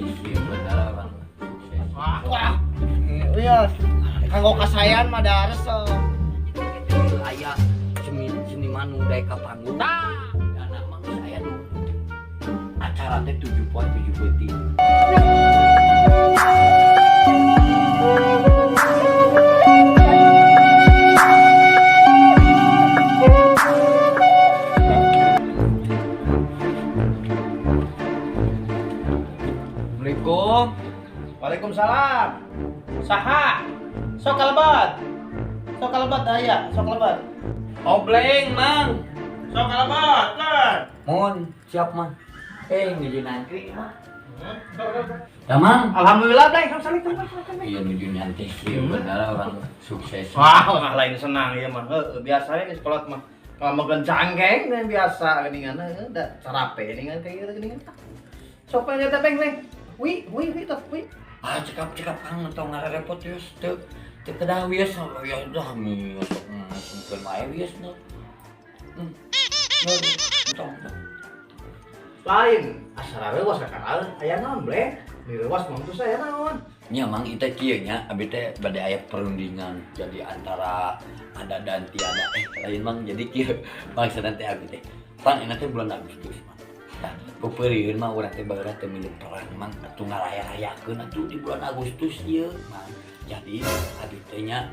Iya benar orang sukses. Wah. Iya. Kanggo kasayan mah dares so. Aya seniman nu daek ka panggung. Dana mah saya nu acara teh 7 poin 7 peuting. Assalamualaikum. Waalaikumsalam. Saha? Sok kalebat. Sok kalebat aya, sok kalebat. Obleng, Mang. Sok kalebat, kan. Mohon siap, Mang. Nuju nanti, Mang. Ya, Mang. Alhamdulillah, Bleng. Salam. Iya nuju nanti. Iya benar orang sukses. Wah, mah lain senang ya mah. Biasanya di sekolah mah kalau makan cangkeng kan biasa geuningan da sarape geuningan kayak gitu geuningan. Sok pengen teh Bleng. Wi, tetep wi. Ah, cekap Kang atau ngarepot yos teu kedah wios ya udah mi sungkeun mae wios na. Lain, asal rewas kakak aya naon Bleng? Di rewas mah tuh saya naon? Nya Mang kita kieu nya abi teh bade aya perundingan jadi antara ada dan tiada lain Mang jadi kieu maksudna teh abi teh. Pan enak teh bulan Agustus Mang. Nah, peupeurieun mah urang teh bageura teh milu perang Mang atuh ngaraya-rayakeun atuh di bulan Agustus ieu Mang. Jadi abi teh nya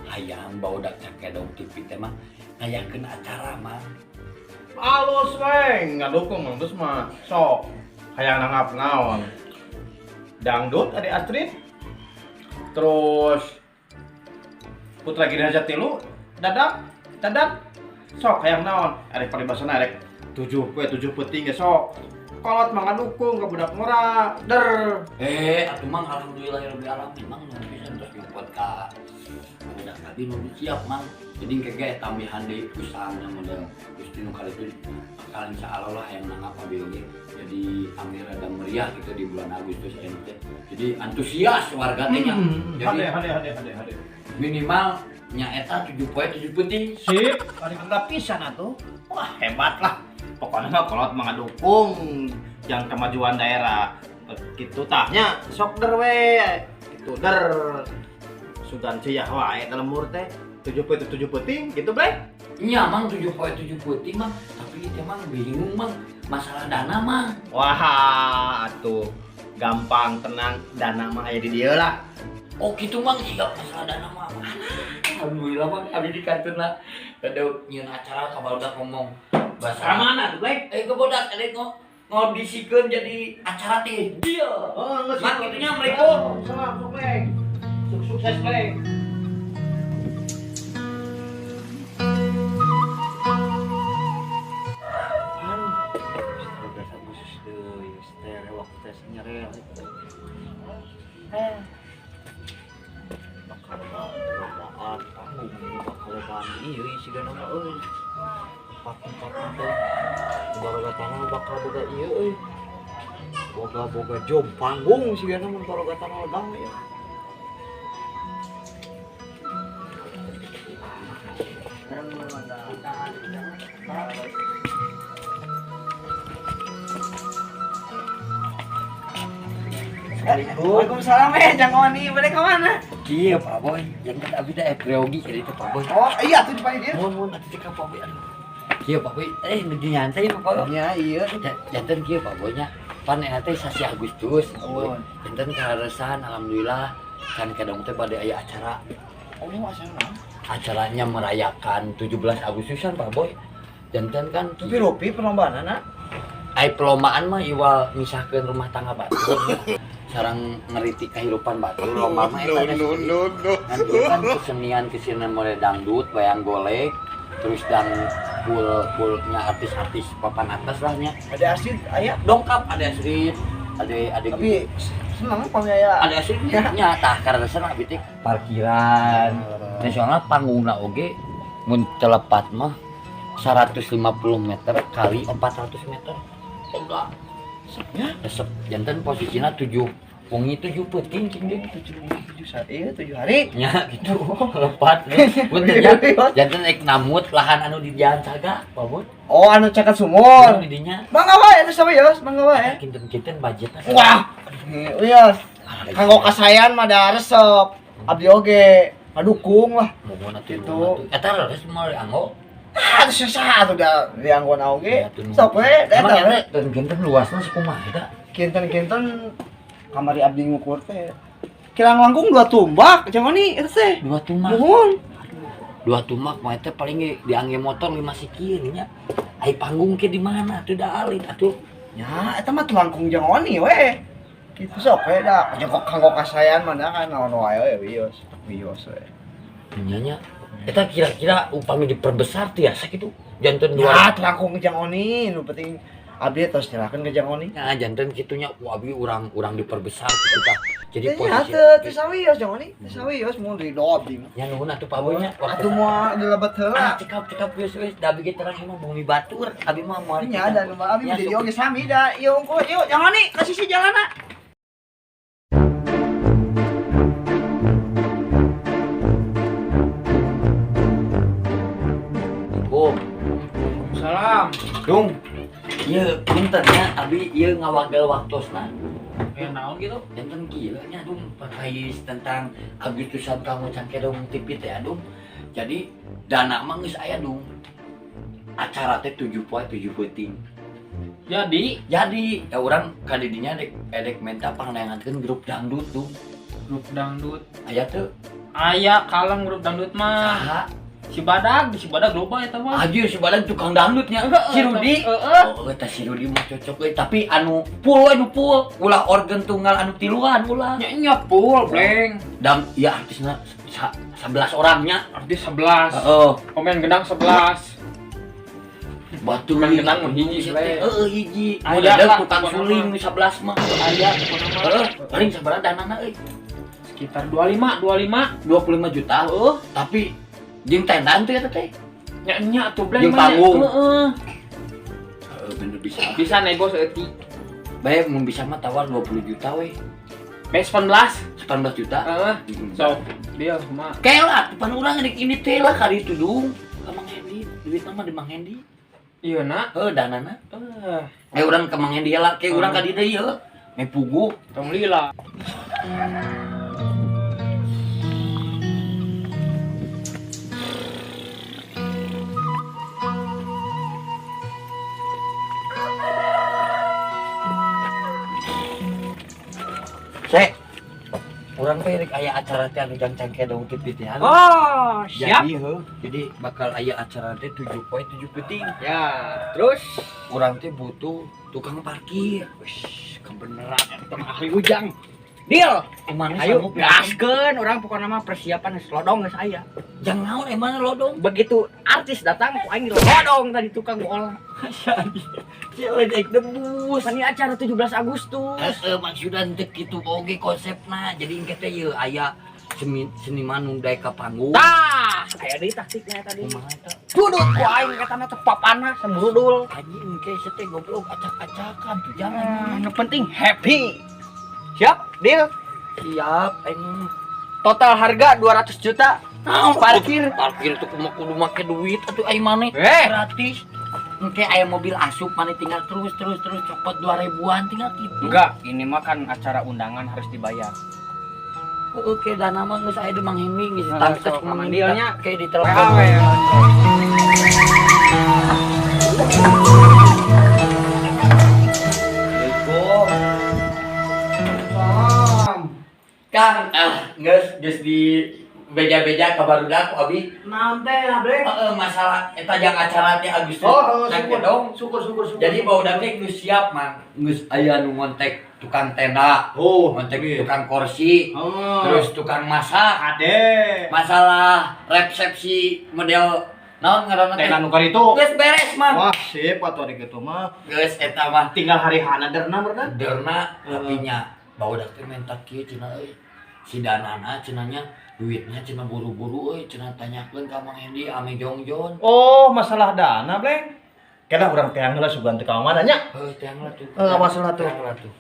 hayang baodak cakedong TV teh mah ngayakeun acara Mang. Alus Bleng, ngadukung Mang terus mah sok. Hayang nanggap naon? Dangdut Ade Astrid. Terus Putra Gina Jatilu, dadak. Sok hayang naon? Arek paribasana arek 7 peuting ge sok. Kolot mah ngadukung ka budak ngora. Der. Atuh Mang alhamdulillahirabbil alamin Mang nu bisa terus dipot ka budak tadi nu siap Mang. Jadi kege tambahan deui usahana model Gusti nu kali itu bakal insyaallah lah yang nanggap abi oge. Jadi ambil rada meriah gitu di bulan Agustus ini teh. Jadi antusias warga teh nya. Jadi Hade. minimal nya eta 7 poe 7 peuting. Sip, ari anggap pisan atuh. Wah, hebat lah. Pokoknya mah kolot mangdukung yang kemajuan daerah. Kitu tahnya sok der we. Kitu der. Sugan ciyah wae dalam mur teh 7 peuting gitu Bleng. Nya Mang 7 poe 7 peuting Mang, tapi teh Mang bingung Mang masalah dana Mang. Wah, atuh gampang tenang dana mah aya di dieu lah. Oh gitu Mang, iya masalah dana mah mana? Alhamdulillah Mang, abdi di kantor lah. Kada nyieun acara ka barudak ngomong bahasa Mana tuh Bleng? ke bodak ada ngondisikeun jadi acara teh. Dia. Oh, geus Mang kitu nya Assalamualaikum. Salam sok Bleng. Sukses Bleng. Iya isi gana mah euy. Patung teh. Barogatana bakal boga ieu euy. Boga job panggung si gana mun barogatana ledang ya. Waalaikumsalam Jangkoni, boleh ke mana? Kieu Pak Boy, yang kata abi teh grogi jadi teh Pak Boy. Oh, iya tuh di depan dia. Mun atuh cek Pak Boy aduh. Kieu Pak Boy, nuju nyantai Pak Boy. Ya, iya. Janten kieu Pak Boy nya. Pan eta teh sasi Agustus. Oh. Janten karesan alhamdulillah kan kadang teh bade aya acara. Oh, ini masalah. Acaranya merayakan 17 Agustusan Pak Boy. Janten kan Tapi Rupi perlombaan anak. ai pelomaan mah iwal misahkeun rumah tangga batur. Sarang ngeriti kehidupan batur lomba mah eta no. Kan kesenian mulai dangdut, wayang golek, terus dan fullnya artis-artis papan atas lah nya. Ada asid aya. Dongkap ada asrit, ada Tapi senang pamaya. ada asritnya tah karena sana abi teh parkiran. Nasional panggungna oge mun telepat mah 150 meter kali 400 meter. Enggak. Ya, jantan posisinya 7 Wengi 7 peuting cing deui. 7 hari. Nya gitu. Lepat. Bener ya. Janten ek namut lahan anu di jalan saga, Babut. Oh, anu caket sumur. Di dinya. Mangga wae atuh sawios, mangga wae. Kinten-kinten budgetna. Wah. Iya. Kanggo kasayan mah da resep. Abdi oge ngadukung lah. Mohon atuh. Gitu. Eta resep mah anggo. Ah, susah tuh da dianggon oge. Ya, tuh. Sok we, Emang eta we. eta kinten luasna sakumaha eta? Kinten-kinten kamari abdi ngukur teh. Kilang langkung 2 tumbak, jeung oni eta teh. 2 tumak. Nuhun. 2 tumak mah eta paling diangge motor 5 sikil nya. Ai panggung ke di mana tuh da alit atuh. Ya, eta mah tuh langkung jeung oni we. Kitu sok we da. Jeung kanggo kasayan mah da kan naon wae we wios. Wios we. Nya eta kira-kira upami diperbesar tuh ya sakitu. Janten Ya, 2. tuh langkung jeung oni, nu penting abdi terus nyerahkeun ke jeung oni. Ya janten kitunya abi urang diperbesar gitu tah. Jadi Ya, posisi. teu sawios jeung oni. Teu sawios mun ridho abdi mah. Ya nuhun atuh Pak Boy nya. Atuh moal dilebat heula. Cekap geus da abi ge terang emang bumi batur. Abi mah moal. Nya ada nu abdi Ya, di oge sami da. Ieu unggul, ieu jeung oni kasih si jalana. Oh, Salam. Dung. Ieu puntennya abi ieu ngawagel waktosna. Ya naon gitu? Janten gila nya Dung pakais tentang Agustusan kamu can kedong TV teh Dung. Jadi dana mah geus aya Dung. Acara teh 7 poe 7 peuting. Jadi Ya urang ka didinya edek menta pangdayangankeun grup dangdut Dung. Grup dangdut Aya teu aya kalem grup dangdut mah saha? si badag loba eta mah Aji si badan tukang dangdutnya. Si Rudi. heeh Oh, eta si Rudi mah cocok euy, tapi anu full. Ulah organ tunggal anu tiluan ulah. nya full bleng Dan ya artisna 11 orangnya. artis 11 Heeh. pemain gedang 11 Batu Main gedang mah hiji sih. we. Hiji. Aya Model lah, tukang pokona suling mah. 11 mah. aya pokona mah Paling sabaraha danana euy? sekitar 25 25 juta. Tapi jeung tendaan teh eta teh. nya tuh bleng Jeung panggung. heeh Bener bisa. bisa nego seeutik Bae mun bisa mah tawar 20 juta we. bes 18 18 juta. heeh so dia mah Kela, depan urang ngedik ini teh lah kali itu Dung. Ka Mang Hendi, duit mah di Mang Hendi. iya nak Danana. Urang ka Mang Hendi lah, kayak urang ka di deui heuh. Me pugu. tong lila Sek. Urang teh rek aya acara teh anu jang-jang kedong TV teh. oh Jadi heuh, jadi bakal aya acara teh 7 poe 7 peuting. ya terus Urang teh butuh tukang parkir. Wih, kebeneran kita mah ahli ujang deal Emang ayo sanggup gaskeun orang pokoknya mah persiapan geus lodong geus aya Jang naon emang lodong. begitu artis datang ku aing lodong tadi tukang olah Cewek dek debus. ini acara 17 Agustus Maksudna teu kitu oge konsepna. Jadi engke teh ieu aya seniman nu daek ka panggung. tah aya deui taktiknya tadi Kumaha eta? dudut ku aing eta mah teh papana samurudul Anjing engke teh goblok acak-acakan tuh jangan. nu penting happy siap deal Siap aing. total harga 200 juta parkir Parkir tuh kudu make duit atuh aing maneh. Eh. Gratis. Engke aya mobil asup maneh tinggal terus copot 2000-an tinggal kitu. enggak ini mah kan acara undangan harus dibayar Oke, dana mah geus aya di Mang Hendi geus Nah, tangkes sok ku Mang Hendi mandilnya. kayak di WA telepon. we. Assalamualaikum. Kang, geus di beja-beja ka barudak ku abi. Naon teh abrek? Masalah eta jang acara teh Agustus. syukur dong. syukur. Jadi barudak teh geus siap, Mang. Geus aya nu ngontek tukang tenda, ngontek tukang kursi, terus tukang masak. ade. Masalah resepsi model naon ngaranna teh? Teh nu kari itu. Geus beres, Mang. Wah, sip atuh ari kitu mah. Geus eta mah Tinggal hari hana derna berna. derna tapi nya barudak teh minta kieu cenah euy. Si danana cenanya duitnya cenah buru-buru euy, cenah tanyakeun ka Mang Hendi ame jongjon. Oh, masalah dana, Bleng. Kena urang teh heula sugan teh ka mana nya? Tiang lah tuh. Masalah tuh. Tiang lah tuh.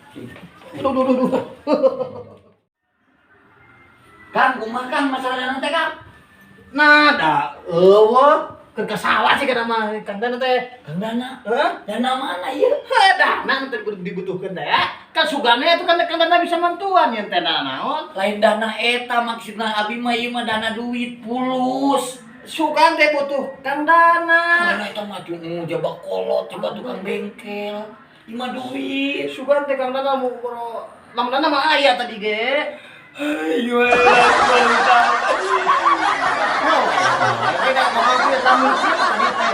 Duh. Kang, kumaha Kang masalah dana teh Kang? Nada, eueuh. Keur ka sawah sih kana mah Kang Dana teh. Kang Dana, Heh? dana mana ieu? Dana teh kudu dibutuhkeun teh ya. Kan sugana itu kan Kang Dana bisa mantuan yen teh naon. Lain dana eta maksudna abi mah ieu mah dana duit pulus. Sugan teh butuh Kang Dana. Dana eta mah cuma jaba kolot coba tukang bengkel. Ieu mah duit. Sugan teh Kang Dana mau lamun Dana mah aya tadi ge. Ayo, Mau. Tidak mau duit lamun sih tadi teh.